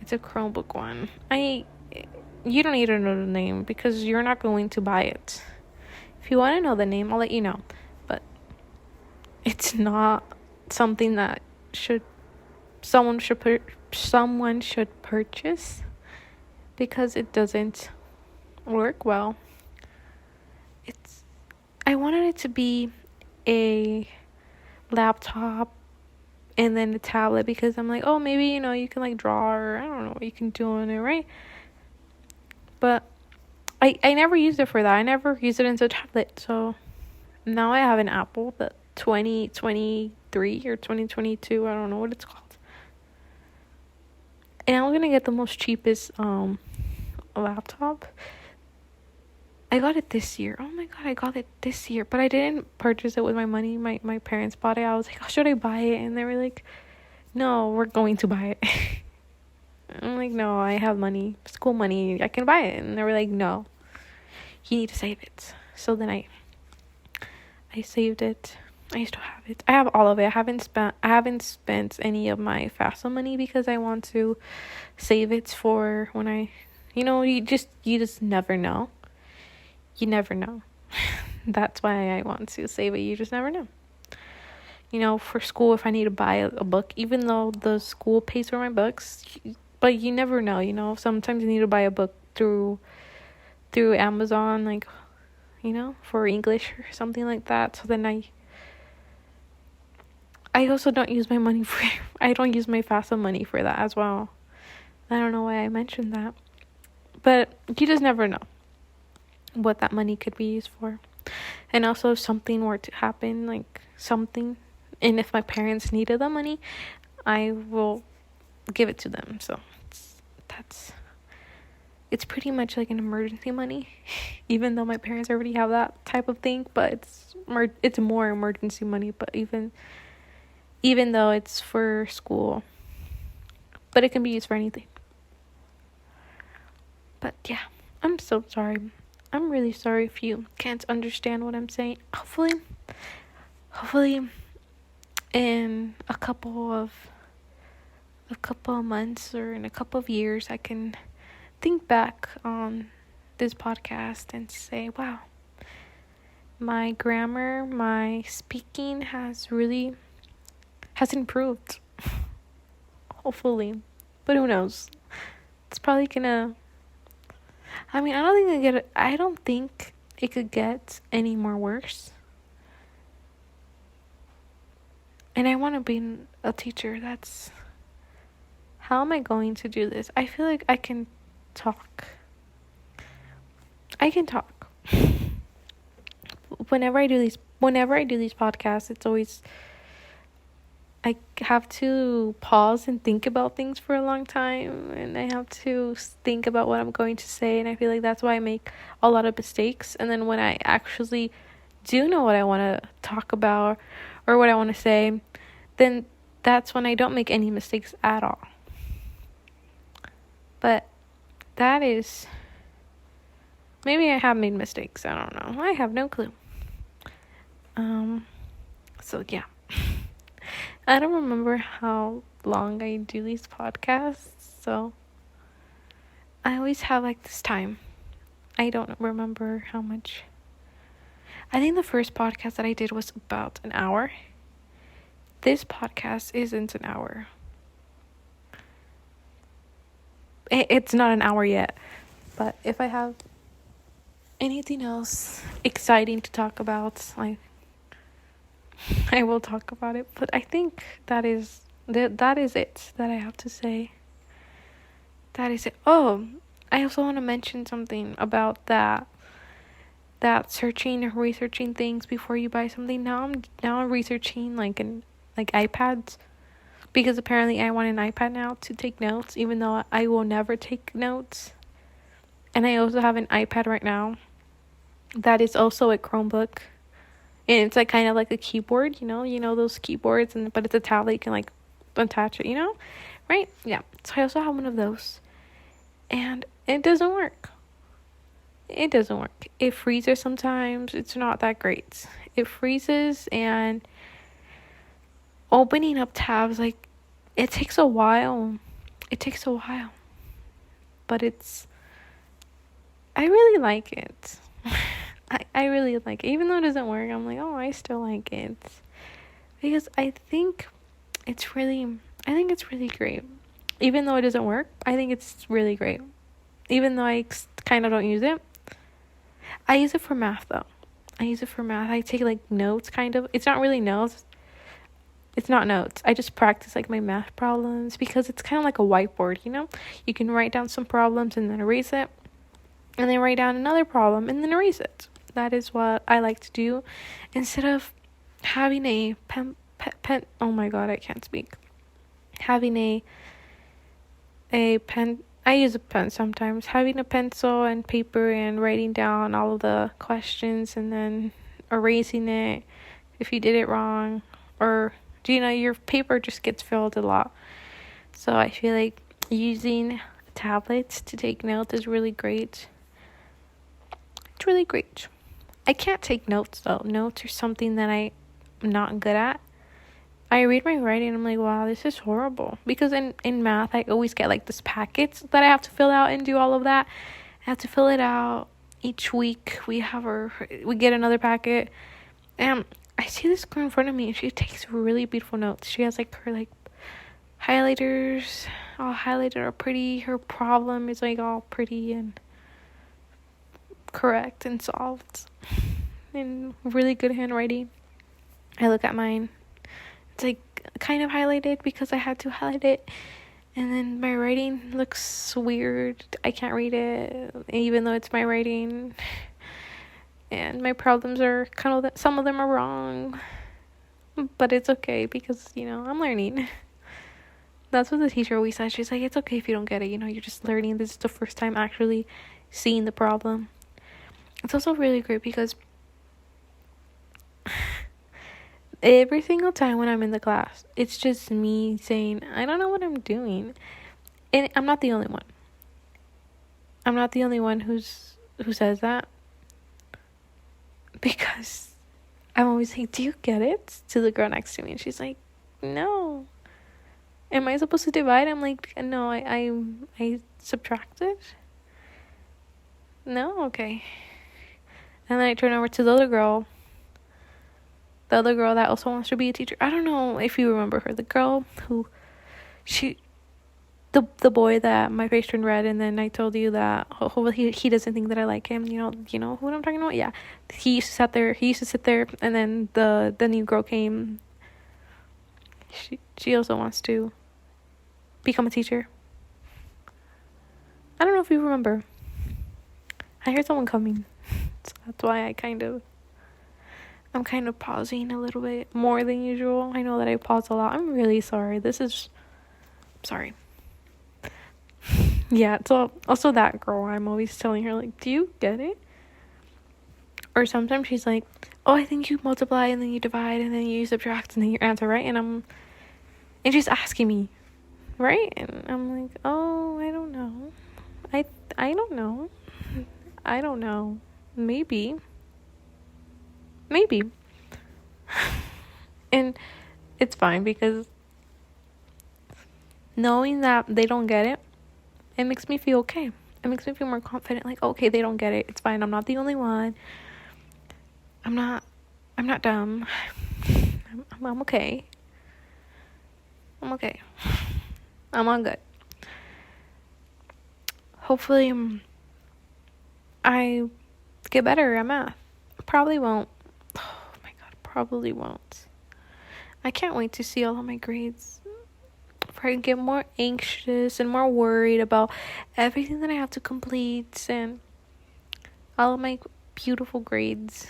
It's a Chromebook one. You don't need to know the name because you're not going to buy it. If you want to know the name, I'll let you know. But it's not something that someone should purchase because it doesn't work well. I wanted it to be a laptop and then a tablet because I'm like, oh, maybe, you can like draw, or I don't know what you can do on it, right? But I never used it for that. I never used it as a tablet. So now I have an Apple, the 2023 or 2022, I don't know what it's called. And I'm gonna get the most cheapest laptop. I got it this year. Oh my god, I got it this year. But I didn't purchase it with my money. My parents bought it. I was like, oh, should I buy it? And they were like, no, we're going to buy it. I'm like, no, I have money. School money. I can buy it. And they were like, no, you need to save it. So then I saved it. I still have it. I have all of it. I haven't spent any of my FAFSA money because I want to save it for when I, you just never know. You never know. That's why I want to save it. You just never know. For school, if I need to buy a book, even though the school pays for my books, but you never know. Sometimes you need to buy a book through Amazon, like, for English or something like that. So then I also don't use my money I don't use my FAFSA money for that as well. I don't know why I mentioned that. But you just never know what that money could be used for. And also, if something were to happen, like something, and if my parents needed the money, I will give it to them. So it's pretty much like an emergency money, even though my parents already have that type of thing, but it's more emergency money. But even though it's for school, but it can be used for anything. But yeah, I'm so sorry. I'm really sorry if you can't understand what I'm saying. Hopefully in a couple of months or in a couple of years, I can think back on this podcast and say, wow, my grammar, my speaking has improved. Hopefully. But who knows? It's probably gonna, I don't think it could get any more worse. And I want to be a teacher. That's how am I going to do this? I feel like I can talk. I can talk. Whenever I do these podcasts, it's always I have to pause and think about things for a long time, and I have to think about what I'm going to say, and I feel like that's why I make a lot of mistakes. And then when I actually do know what I want to talk about or what I want to say, then that's when I don't make any mistakes at all. But that is, maybe I have made mistakes, I don't know, I have no clue. So yeah. I don't remember how long I do these podcasts, so I always have like this time. I don't remember how much. I think the first podcast that I did was about an hour. This podcast isn't an hour. It's not an hour yet, but if I have anything else exciting to talk about, I will talk about it. But I think that is it that I have to say. That is it. Oh, I also want to mention something about that searching or researching things before you buy something. Now I'm researching like iPads, because apparently I want an iPad now to take notes, even though I will never take notes. And I also have an iPad right now that is also a Chromebook. And it's like kind of like a keyboard, you know those keyboards, but it's a tablet, you can like attach it, right? Yeah. So I also have one of those, and it doesn't work. It freezes sometimes. It's not that great. It freezes, and opening up tabs, like, it takes a while. But I really like it. I really like it. Even though it doesn't work, I'm like, oh, I still like it. Because I think it's really great. Even though it doesn't work, I think it's really great. Even though I kind of don't use it. I use it for math, though. I take, like, notes, kind of. It's not really notes. It's not notes. I just practice, like, my math problems, because it's kind of like a whiteboard, You can write down some problems and then erase it. And then write down another problem and then erase it. That is what I like to do. Instead of having a pen, oh my god, I can't speak. Having a pen, I use a pen sometimes. Having a pencil and paper and writing down all of the questions and then erasing it if you did it wrong. Or, your paper just gets filled a lot. So I feel like using tablets to take notes is really great. It's really great. I can't take notes, though. Notes are something that I'm not good at. I read my writing and I'm like, wow, this is horrible. Because in math, I always get like this packets that I have to fill out and do all of that. I have to fill it out each week. We get another packet. And I see this girl in front of me, and she takes really beautiful notes. She has like her like highlighters all highlighted or pretty. Her problem is like all pretty and correct and solved, in really good handwriting. I look at mine, it's like kind of highlighted because I had to highlight it, and then my writing looks weird. I can't read it even though it's my writing, and my problems are some of them are wrong, but it's okay because I'm learning. That's what the teacher always says. She's like, it's okay if you don't get it, you're just learning. This is the first time actually seeing the problem. It's also really great because every single time when I'm in the class, it's just me saying, I don't know what I'm doing. And I'm not the only one. I'm not the only one who says that. Because I'm always like, do you get it? To the girl next to me. And she's like, no. Am I supposed to divide? I'm like, no, I subtracted. No? Okay. And then I turn over to the other girl that also wants to be a teacher. I don't know if you remember her. The girl who, the boy that my face turned red, and then I told you that he doesn't think that I like him. You know who I'm talking about? Yeah. He used to sit there, and then the new girl came. She also wants to become a teacher. I don't know if you remember. I heard someone coming. So that's why I'm kind of pausing a little bit more than usual. I know that I pause a lot. I'm really sorry. Sorry. Yeah, so also that girl, I'm always telling her, like, do you get it? Or sometimes she's like, oh, I think you multiply and then you divide and then you subtract and then you answer, right? And she's asking me, right? And I'm like, oh, I don't know. I don't know. I don't know. Maybe. And it's fine because knowing that they don't get it, it makes me feel okay. It makes me feel more confident. Like, okay, they don't get it. It's fine. I'm not the only one. I'm not dumb. I'm okay. I'm okay. I'm all good. Hopefully, I get better at math. Probably won't. Oh my god, probably won't. I can't wait to see all of my grades. Before I get more anxious and more worried about everything that I have to complete and all of my beautiful grades.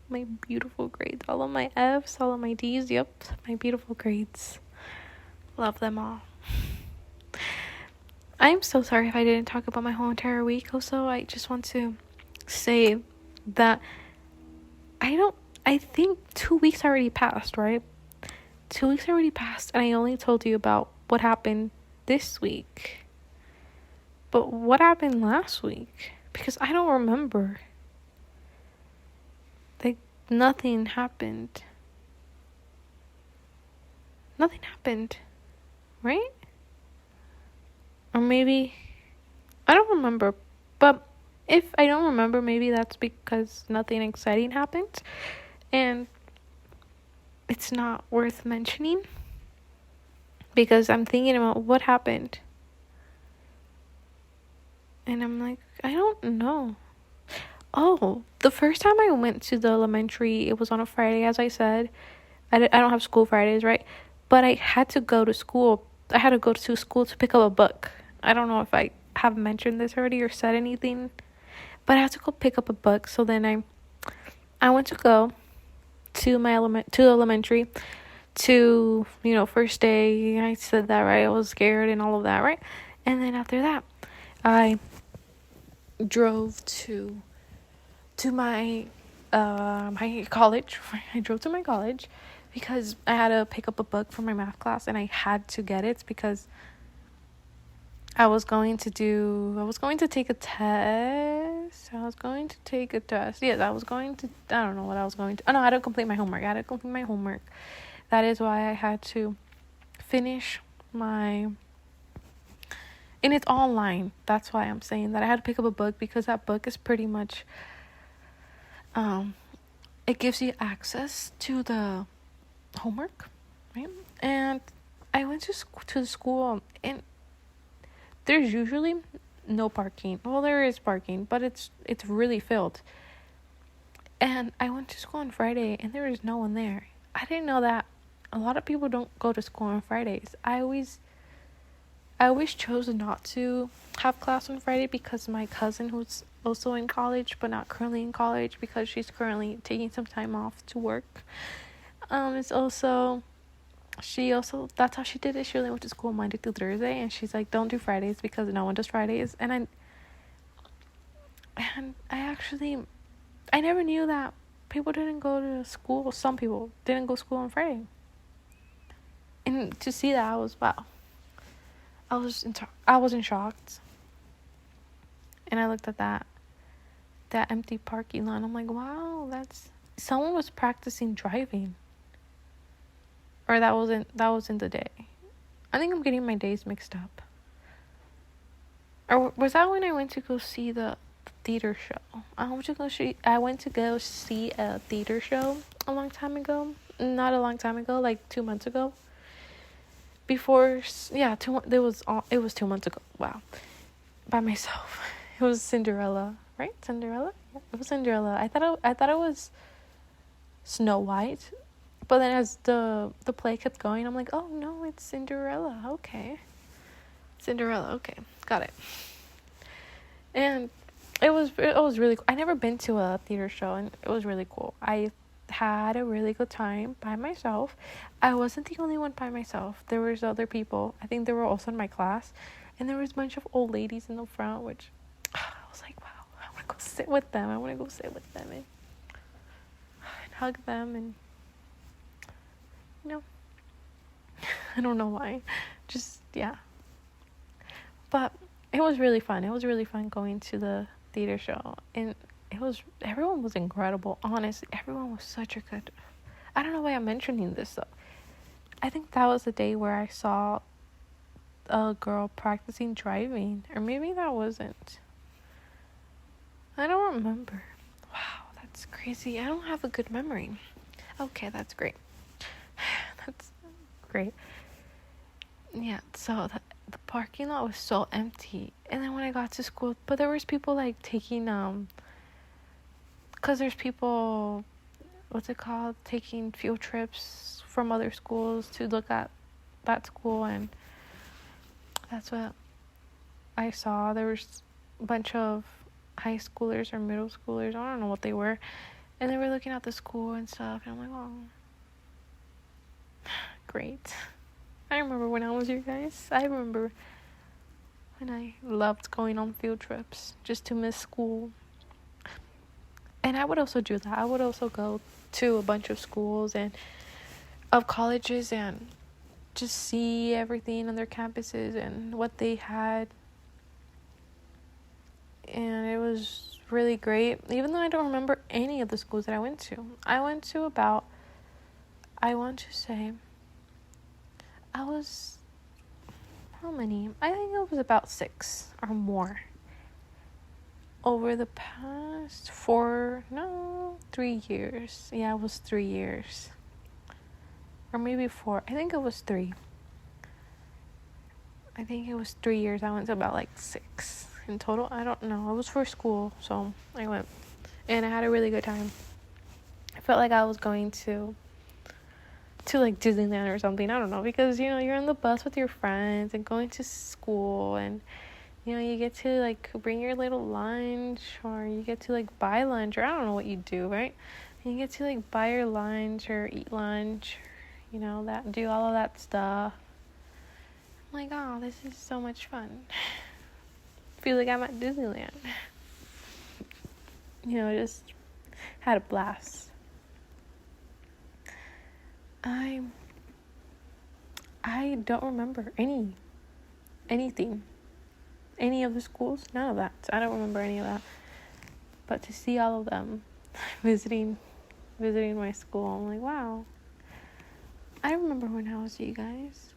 My beautiful grades. All of my F's, all of my D's. Yep, my beautiful grades. Love them all. I'm so sorry if I didn't talk about my whole entire week. Also, I just want to say that I think 2 weeks already passed, right? 2 weeks already passed, and I only told you about what happened this week. But what happened last week? Because I don't remember. Like, nothing happened. Nothing happened, right? Or maybe, I don't remember. But if I don't remember, maybe that's because nothing exciting happened. And it's not worth mentioning. Because I'm thinking about what happened. And I'm like, I don't know. Oh, the first time I went to the elementary, it was on a Friday, as I said. I don't have school Fridays, right? But I had to go to school. I had to go to school to pick up a book. I don't know if I have mentioned this already or said anything. But I had to go pick up a book. So then I went to go to my elementary to, first day. I said that, right? I was scared and all of that, right? And then after that, I drove to my my college. I drove to my college because I had to pick up a book for my math class and I had to get it because I was going to take a test. Yes, I don't know what I was going to. Oh, no, I had to complete my homework. That is why I had to finish and it's online. That's why I'm saying that I had to pick up a book because that book is pretty much, it gives you access to the homework, right? And I went to the school and there's usually no parking. Well, there is parking, but it's really filled. And I went to school on Friday and there was no one there. I didn't know that a lot of people don't go to school on Fridays. I always chose not to have class on Friday because my cousin, who's also in college but not currently in college because she's currently taking some time off to work, that's how she did it. She only went to school Monday through Thursday, and she's like, don't do Fridays because no one does Fridays. And I never knew that people didn't go to school. Some people didn't go to school on Friday. And to see that, I was in shock. And I looked at that empty parking lot. And I'm like, wow, someone was practicing driving. Or that wasn't the day. I think I'm getting my days mixed up. Or was that when I went to go see the theater show? I went to go see a theater show a long time ago. Not a long time ago, like 2 months ago. It was 2 months ago. Wow. By myself. It was Cinderella, right? Cinderella? Yeah, it was Cinderella. I thought it was Snow White. But then as the play kept going, I'm like, oh no, it's Cinderella. Okay. Cinderella. Okay. Got it. And it was really cool. I never been to a theater show, and it was really cool. I had a really good time by myself. I wasn't the only one by myself. There was other people. I think they were also in my class, and there was a bunch of old ladies in the front, which I was like, wow, I want to go sit with them. And hug them, and I don't know why. Just, yeah. But it was really fun. It was really fun going to the theater show. And everyone was incredible. Honestly, everyone was such a good... I don't know why I'm mentioning this, though. I think that was the day where I saw a girl practicing driving. Or maybe that wasn't. I don't remember. Wow, that's crazy. I don't have a good memory. Okay, that's great. That's great. Yeah, so the parking lot was so empty. And then when I got to school, but there was people like taking because there's people, what's it called, taking field trips from other schools to look at that school, and that's what I saw. There was a bunch of high schoolers or middle schoolers, I don't know what they were, and they were looking at the school and stuff, and I'm like, oh, great. I remember when I was you guys. I remember when I loved going on field trips just to miss school. And I would also do that. I would also go to a bunch of schools and of colleges and just see everything on their campuses and what they had. And it was really great, even though I don't remember any of the schools that I went to. I went to about, I want to say, how many? I think it was about 6 or more. Over the past 3 years. Yeah, it was 3 years. Or maybe 4. I think it was 3. I think it was 3 years. I went to about like 6 in total. I don't know. It was for school, so I went. And I had a really good time. I felt like I was going to like Disneyland or something. I don't know, because you're on the bus with your friends and going to school, and you get to like bring your little lunch, or you get to like buy lunch, or I don't know what you do, right? And you get to like buy your lunch or eat lunch, that, do all of that stuff. I'm like, oh, this is so much fun. Feel like I'm at Disneyland. Just had a blast. I don't remember anything. Any of the schools, none of that. I don't remember any of that. But to see all of them visiting my school, I'm like, wow. I remember when I was you guys.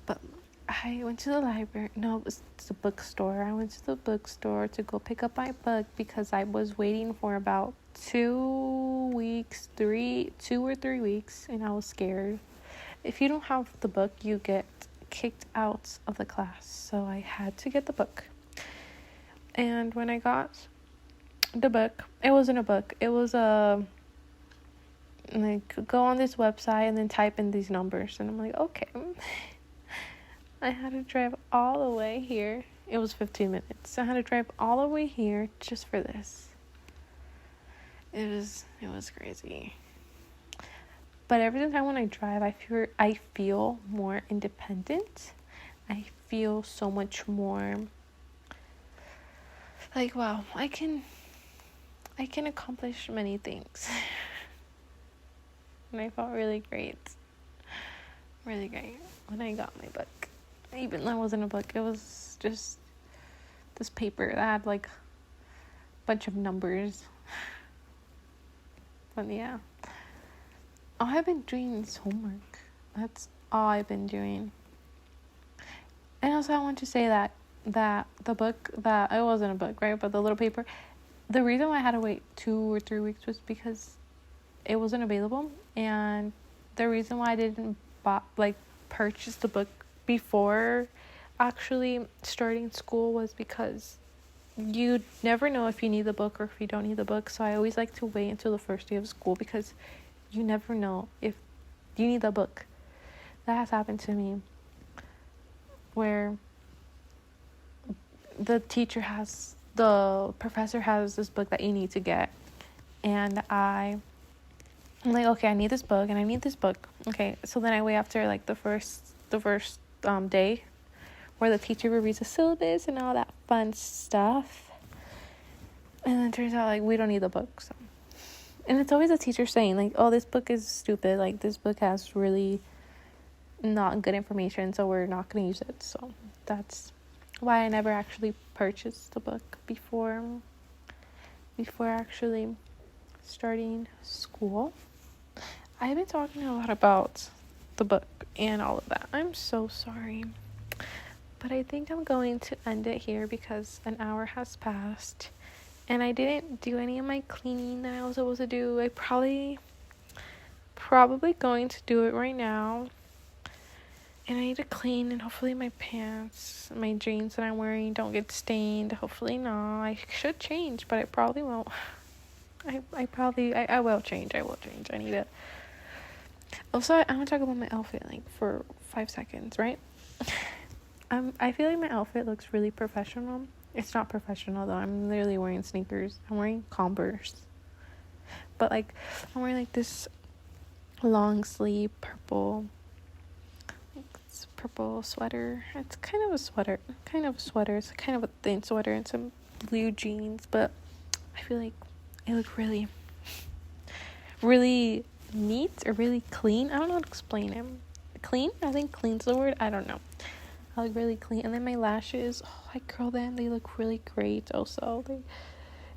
But I went to the library. No, it was the bookstore. I went to the bookstore to go pick up my book because I was waiting for about 2 or 3 weeks, and I was scared. If you don't have the book, you get kicked out of the class, so I had to get the book. And when I got the book, it wasn't a book, it was like, go on this website and then type in these numbers, and I'm like, okay. I had to drive all the way here. It was 15 minutes. I had to drive all the way here just for this. It was crazy. But every time when I drive, I feel more independent. I feel so much more like, wow, I can accomplish many things. And I felt really great. Really great when I got my book. Even though it wasn't a book, it was just this paper that had like a bunch of numbers. But yeah. All I've been doing is homework. That's all I've been doing. And also I want to say that the book, that it wasn't a book, right? But the little paper, the reason why I had to wait 2 or 3 weeks was because it wasn't available. And the reason why I didn't purchase the book before actually starting school was because you never know if you need the book or if you don't need the book. So I always like to wait until the first day of school, because you never know if you need the book. That has happened to me, where the professor has this book that you need to get, and I'm like, okay, I need this book and I need this book. Okay, so then I wait after like the first day where the teacher reviews the syllabus and all that fun stuff, and then it turns out like we don't need the book. So, and it's always the teacher saying like, oh, this book is stupid, like this book has really not good information, so we're not going to use it. So that's why I never actually purchased the book before actually starting school. I've been talking a lot about the book and all of that. I'm so sorry, but I think I'm going to end it here because an hour has passed and I didn't do any of my cleaning that I was supposed to do. I probably going to do it right now. And I need to clean, and hopefully my pants, my jeans that I'm wearing don't get stained. Hopefully not. I should change, but I probably won't. I will change. I need it. Also, I'm gonna talk about my outfit like for 5 seconds, right? I feel like my outfit looks really professional. It's not professional though. I'm literally wearing sneakers. I'm wearing Converse. But like, I'm wearing like this long sleeve purple sweater. It's kind of a sweater. It's kind of a thin sweater and some blue jeans, but I feel like it looked really neat or really clean. I don't know how to explain it. Clean? I think clean's the word. I don't know. I look really clean. And then my lashes, I curl them. They look really great also.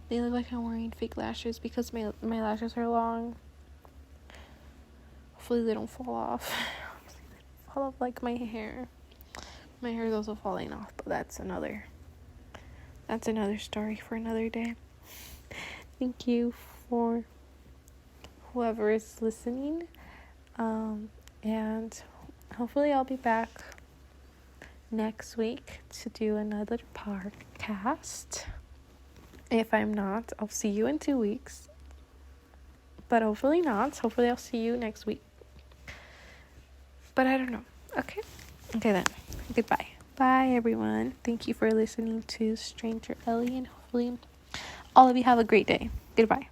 They look like I'm wearing fake lashes because my lashes are long. Hopefully they don't fall off. All of like my hair is also falling off, but that's another story for another day. Thank you for whoever is listening, and hopefully I'll be back next week to do another podcast. If I'm not, I'll see you in 2 weeks, but hopefully not. Hopefully I'll see you next week. But I don't know. Okay then. Goodbye. Bye, everyone. Thank you for listening to Strangerely, and hopefully all of you have a great day. Goodbye.